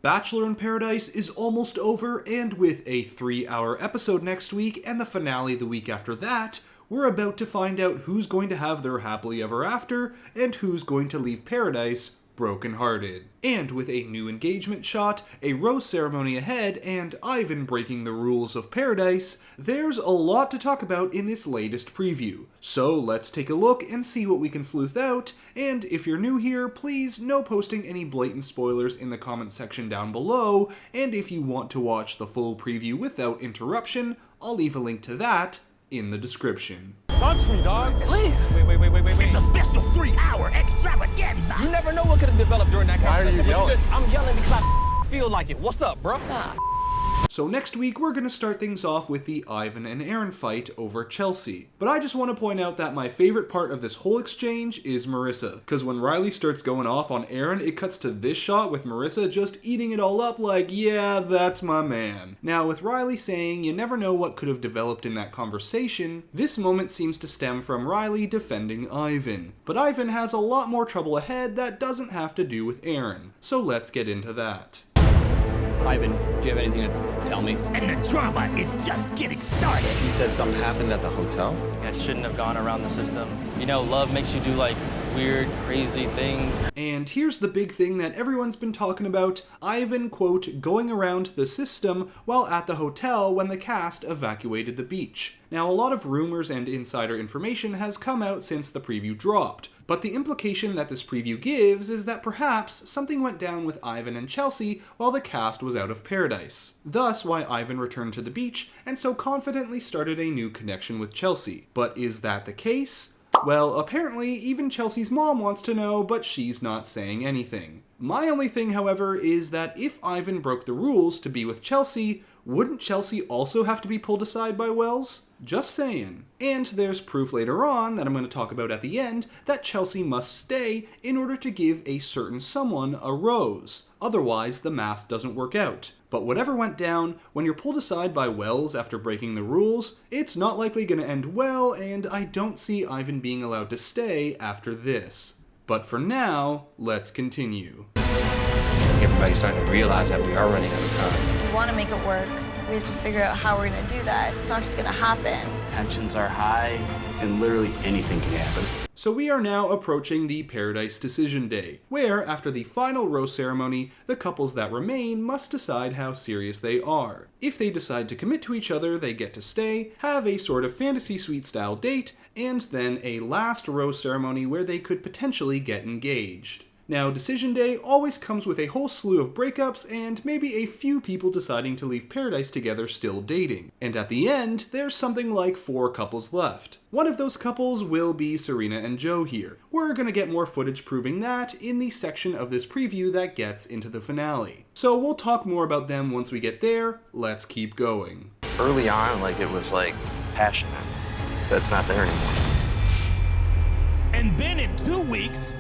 Bachelor in Paradise is almost over, and with a 3-hour episode next week and the finale the week after that, we're about to find out who's going to have their happily ever after and who's going to leave Paradise brokenhearted. And with a new engagement shot, a rose ceremony ahead, and Ivan breaking the rules of Paradise, there's a lot to talk about in this latest preview. So let's take a look and see what we can sleuth out, and if you're new here, please no posting any blatant spoilers in the comment section down below, and if you want to watch the full preview without interruption, I'll leave a link to that in the description. Touch me, dog. Leave. Wait. It's a special 3-hour extravaganza. You never know what could have developed during that conversation. Why are you yelling? I'm yelling because I feel like it. What's up, bro? So next week, we're going to start things off with the Ivan and Erin fight over Chelsea. But I just want to point out that my favorite part of this whole exchange is Marissa. Because when Riley starts going off on Erin, it cuts to this shot with Marissa just eating it all up like, yeah, that's my man. Now, with Riley saying you never know what could have developed in that conversation, this moment seems to stem from Riley defending Ivan. But Ivan has a lot more trouble ahead that doesn't have to do with Erin. So let's get into that. Ivan, do you have anything to tell me? And the drama is just getting started. He said something happened at the hotel? I shouldn't have gone around the system. You know, love makes you do like weird, crazy things. And here's the big thing that everyone's been talking about, Ivan, quote, going around the system while at the hotel when the cast evacuated the beach. Now, a lot of rumors and insider information has come out since the preview dropped, but the implication that this preview gives is that perhaps something went down with Ivan and Chelsea while the cast was out of Paradise. Thus, why Ivan returned to the beach and so confidently started a new connection with Chelsea. But is that the case? Well, apparently, even Chelsea's mom wants to know, but she's not saying anything. My only thing, however, is that if Ivan broke the rules to be with Chelsea, wouldn't Chelsea also have to be pulled aside by Wells? Just saying. And there's proof later on, that I'm going to talk about at the end, that Chelsea must stay in order to give a certain someone a rose. Otherwise, the math doesn't work out. But whatever went down, when you're pulled aside by Wells after breaking the rules, it's not likely going to end well, and I don't see Ivan being allowed to stay after this. But for now, let's continue. Everybody's starting to realize that we are running out of time. We want to make it work. We have to figure out how we're going to do that. It's not just going to happen. Tensions are high, and literally anything can happen. So we are now approaching the Paradise Decision Day, where, after the final rose ceremony, the couples that remain must decide how serious they are. If they decide to commit to each other, they get to stay, have a sort of fantasy suite style date, and then a last rose ceremony where they could potentially get engaged. Now, Decision Day always comes with a whole slew of breakups and maybe a few people deciding to leave Paradise together still dating. And at the end, there's something like 4 couples left. One of those couples will be Serena and Joe here. We're gonna get more footage proving that in the section of this preview that gets into the finale. So we'll talk more about them once we get there. Let's keep going. Early on, it was passionate. That's not there anymore. And then in 2 weeks...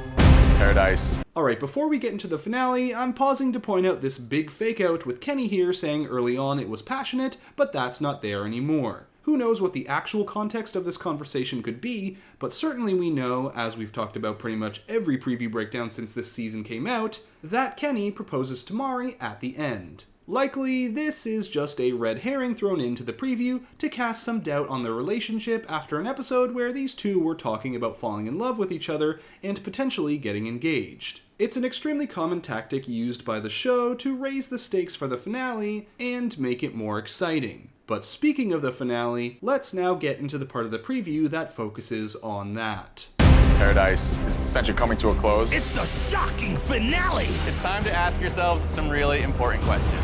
Paradise. Alright, before we get into the finale, I'm pausing to point out this big fake out with Kenny here saying early on it was passionate, but that's not there anymore. Who knows what the actual context of this conversation could be, but certainly we know, as we've talked about pretty much every preview breakdown since this season came out, that Kenny proposes to Mari at the end. Likely, this is just a red herring thrown into the preview to cast some doubt on their relationship after an episode where these two were talking about falling in love with each other and potentially getting engaged. It's an extremely common tactic used by the show to raise the stakes for the finale and make it more exciting. But speaking of the finale, let's now get into the part of the preview that focuses on that. Paradise is essentially coming to a close. It's the shocking finale! It's time to ask yourselves some really important questions.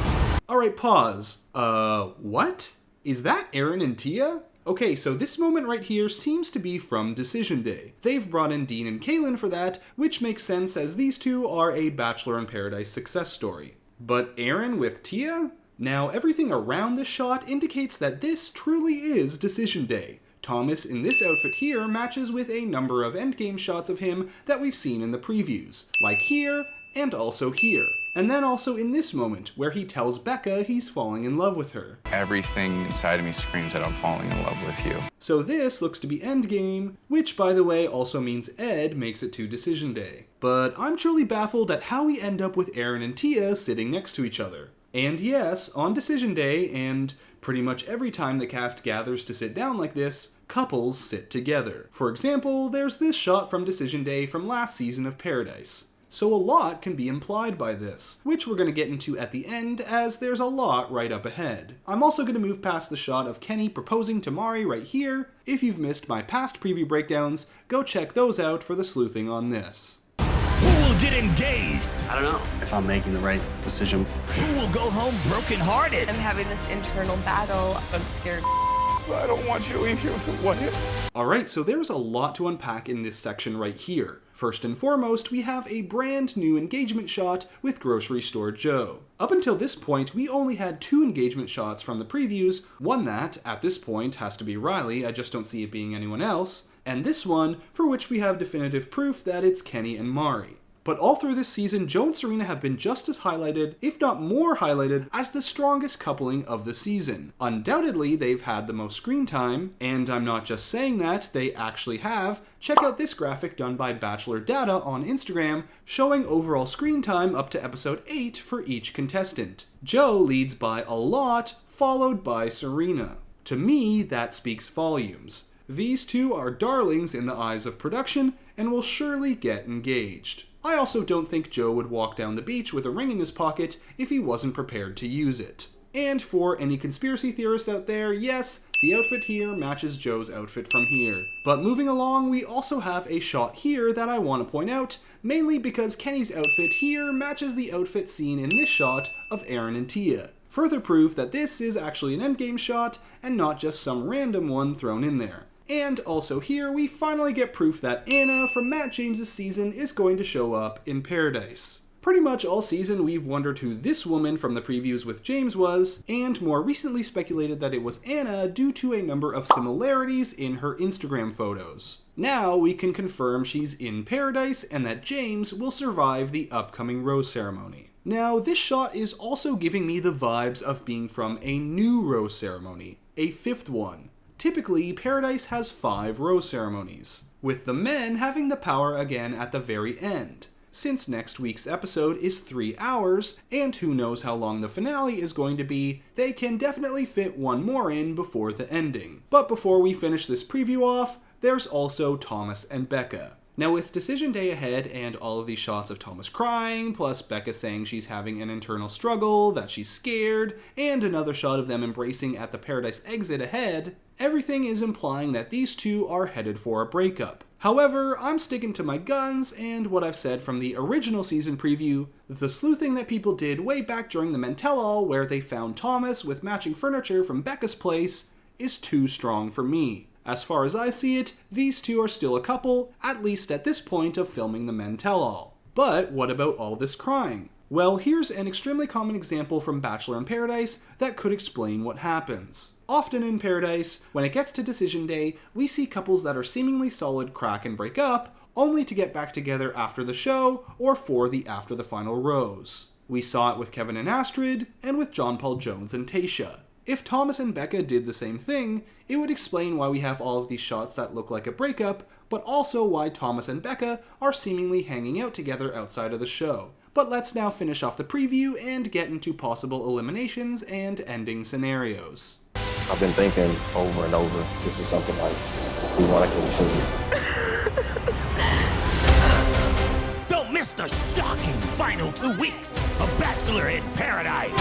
Alright, pause. What? Is that Erin and Tia? Okay, so this moment right here seems to be from Decision Day. They've brought in Dean and Kaylin for that, which makes sense as these two are a Bachelor in Paradise success story. But Erin with Tia? Now, everything around this shot indicates that this truly is Decision Day. Thomas in this outfit here matches with a number of endgame shots of him that we've seen in the previews, like here and also here. And then also in this moment, where he tells Becca he's falling in love with her. Everything inside of me screams that I'm falling in love with you. So this looks to be endgame, which by the way also means Ed makes it to Decision Day. But I'm truly baffled at how we end up with Erin and Tia sitting next to each other. And yes, on Decision Day, and pretty much every time the cast gathers to sit down like this, couples sit together. For example, there's this shot from Decision Day from last season of Paradise. So a lot can be implied by this, which we're going to get into at the end as there's a lot right up ahead. I'm also going to move past the shot of Kenny proposing to Mari right here. If you've missed my past preview breakdowns, go check those out for the sleuthing on this. Who will get engaged? I don't know if I'm making the right decision. Who will go home brokenhearted? I'm having this internal battle. I'm scared. I don't want you to leave here with a what if. Alright, so there's a lot to unpack in this section right here. First and foremost, we have a brand new engagement shot with Grocery Store Joe. Up until this point, we only had 2 engagement shots from the previews, one that, at this point, has to be Riley, I just don't see it being anyone else, and this one, for which we have definitive proof that it's Kenny and Mari. But all through this season, Joe and Serena have been just as highlighted, if not more highlighted, as the strongest coupling of the season. Undoubtedly, they've had the most screen time, and I'm not just saying that, they actually have. Check out this graphic done by Bachelor Data on Instagram, showing overall screen time up to episode 8 for each contestant. Joe leads by a lot, followed by Serena. To me, that speaks volumes. These two are darlings in the eyes of production, and will surely get engaged. I also don't think Joe would walk down the beach with a ring in his pocket if he wasn't prepared to use it. And for any conspiracy theorists out there, yes, the outfit here matches Joe's outfit from here. But moving along, we also have a shot here that I want to point out, mainly because Kenny's outfit here matches the outfit seen in this shot of Erin and Tia. Further proof that this is actually an endgame shot and not just some random one thrown in there. And also here, we finally get proof that Anna from Matt James's season is going to show up in Paradise. Pretty much all season we've wondered who this woman from the previews with James was, and more recently speculated that it was Anna due to a number of similarities in her Instagram photos. Now we can confirm she's in Paradise and that James will survive the upcoming rose ceremony. Now this shot is also giving me the vibes of being from a new rose ceremony, a 5th one. Typically, Paradise has 5 rose ceremonies, with the men having the power again at the very end. Since next week's episode is 3 hours, and who knows how long the finale is going to be, they can definitely fit one more in before the ending. But before we finish this preview off, there's also Thomas and Becca. Now with Decision Day ahead and all of these shots of Thomas crying, plus Becca saying she's having an internal struggle, that she's scared, and another shot of them embracing at the Paradise exit ahead, everything is implying that these two are headed for a breakup. However, I'm sticking to my guns and what I've said from the original season preview, the sleuthing that people did way back during the men tell-all where they found Thomas with matching furniture from Becca's place is too strong for me. As far as I see it, these two are still a couple, at least at this point of filming the men tell-all. But what about all this crying? Well, here's an extremely common example from Bachelor in Paradise that could explain what happens. Often in Paradise, when it gets to Decision Day, we see couples that are seemingly solid crack and break up, only to get back together after the show or for the after the final rose. We saw it with Kevin and Astrid, and with John Paul Jones and Tayshia. If Thomas and Becca did the same thing, it would explain why we have all of these shots that look like a breakup, but also why Thomas and Becca are seemingly hanging out together outside of the show. But let's now finish off the preview and get into possible eliminations and ending scenarios. I've been thinking over and over, this is something like we want to continue. Don't miss the shocking final 2 weeks of Bachelor in Paradise.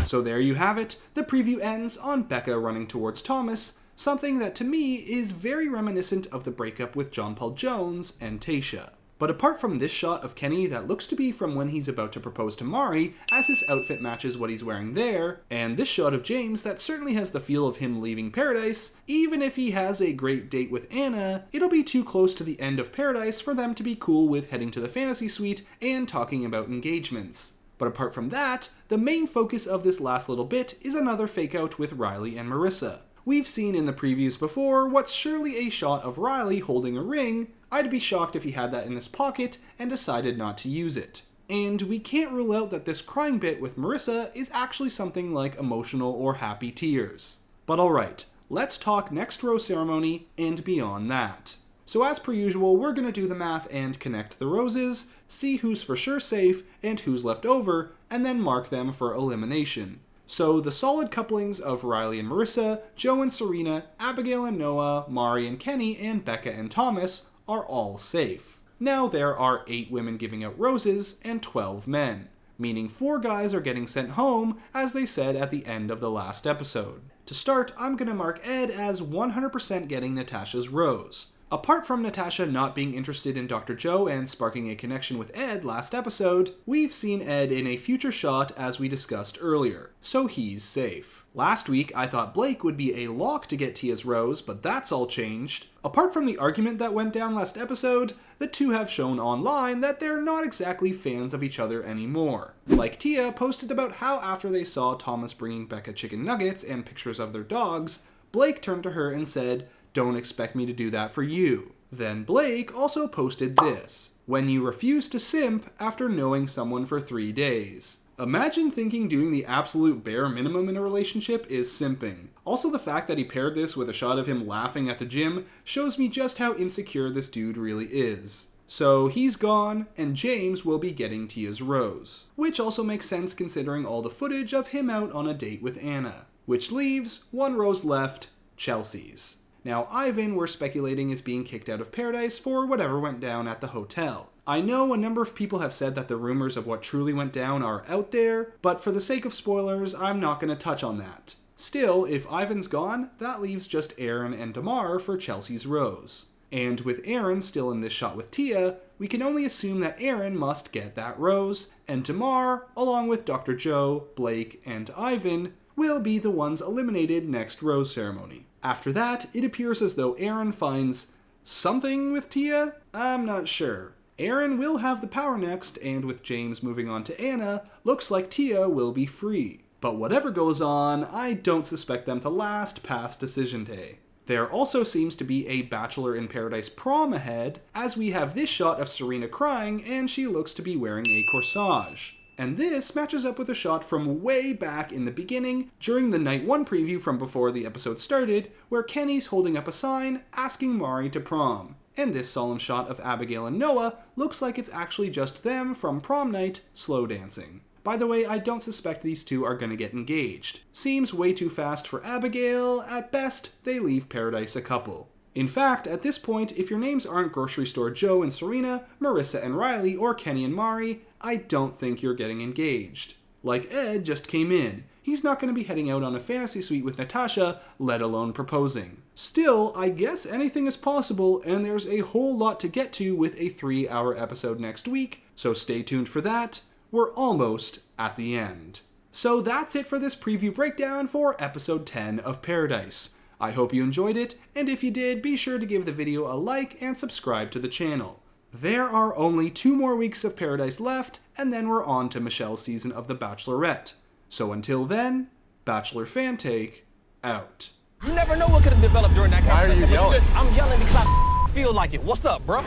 So there you have it, the preview ends on Becca running towards Thomas, something that to me is very reminiscent of the breakup with John Paul Jones and Tayshia. But apart from this shot of Kenny that looks to be from when he's about to propose to Mari, as his outfit matches what he's wearing there, and this shot of James that certainly has the feel of him leaving Paradise, even if he has a great date with Anna, it'll be too close to the end of Paradise for them to be cool with heading to the fantasy suite and talking about engagements. But apart from that, the main focus of this last little bit is another fake out with Riley and Marissa. We've seen in the previews before what's surely a shot of Riley holding a ring. I'd be shocked if he had that in his pocket and decided not to use it. And we can't rule out that this crying bit with Marissa is actually something like emotional or happy tears. But alright, let's talk next rose ceremony and beyond that. So as per usual, we're going to do the math and connect the roses, see who's for sure safe and who's left over, and then mark them for elimination. So the solid couplings of Riley and Marissa, Joe and Serena, Abigail and Noah, Mari and Kenny, and Becca and Thomas are all safe. Now there are 8 women giving out roses and 12 men, meaning 4 guys are getting sent home, as they said at the end of the last episode. To start, I'm going to mark Ed as 100% getting Natasha's rose. Apart from Natasha not being interested in Dr. Joe and sparking a connection with Ed last episode, we've seen Ed in a future shot as we discussed earlier, so he's safe. Last week, I thought Blake would be a lock to get Tia's rose, but that's all changed. Apart from the argument that went down last episode, the two have shown online that they're not exactly fans of each other anymore. Like Tia posted about how after they saw Thomas bringing Becca chicken nuggets and pictures of their dogs, Blake turned to her and said, "Don't expect me to do that for you." Then Blake also posted this: "When you refuse to simp after knowing someone for 3 days." Imagine thinking doing the absolute bare minimum in a relationship is simping. Also, the fact that he paired this with a shot of him laughing at the gym shows me just how insecure this dude really is. So he's gone, and James will be getting Tia's rose. Which also makes sense considering all the footage of him out on a date with Anna. Which leaves 1 rose left, Chelsea's. Now, Ivan, we're speculating, is being kicked out of Paradise for whatever went down at the hotel. I know a number of people have said that the rumors of what truly went down are out there, but for the sake of spoilers, I'm not going to touch on that. Still, if Ivan's gone, that leaves just Erin and Damar for Chelsea's rose. And with Erin still in this shot with Tia, we can only assume that Erin must get that rose, and Damar, along with Dr. Joe, Blake, and Ivan, will be the ones eliminated next rose ceremony. After that, it appears as though Erin finds something with Tia? I'm not sure. Erin will have the power next, and with James moving on to Anna, looks like Tia will be free. But whatever goes on, I don't suspect them to last past decision day. There also seems to be a Bachelor in Paradise prom ahead, as we have this shot of Serena crying and she looks to be wearing a corsage. And this matches up with a shot from way back in the beginning, during the Night 1 preview from before the episode started, where Kenny's holding up a sign asking Mari to prom. And this solemn shot of Abigail and Noah looks like it's actually just them from prom night slow dancing. By the way, I don't suspect these two are gonna get engaged. Seems way too fast for Abigail. At best, they leave Paradise a couple. In fact, at this point, if your names aren't Grocery Store Joe and Serena, Marissa and Riley, or Kenny and Mari, I don't think you're getting engaged. Like Ed just came in. He's not going to be heading out on a fantasy suite with Natasha, let alone proposing. Still, I guess anything is possible, and there's a whole lot to get to with a 3-hour episode next week, so stay tuned for that. We're almost at the end. So that's it for this preview breakdown for episode 10 of Paradise. I hope you enjoyed it, and if you did, be sure to give the video a like and subscribe to the channel. There are only 2 more weeks of Paradise left, and then we're on to Michelle's season of The Bachelorette. So until then, Bachelor Fantake, out. You never know what could have developed during that Why are you conversation. yelling? I'm yelling because I feel like it. What's up, bro?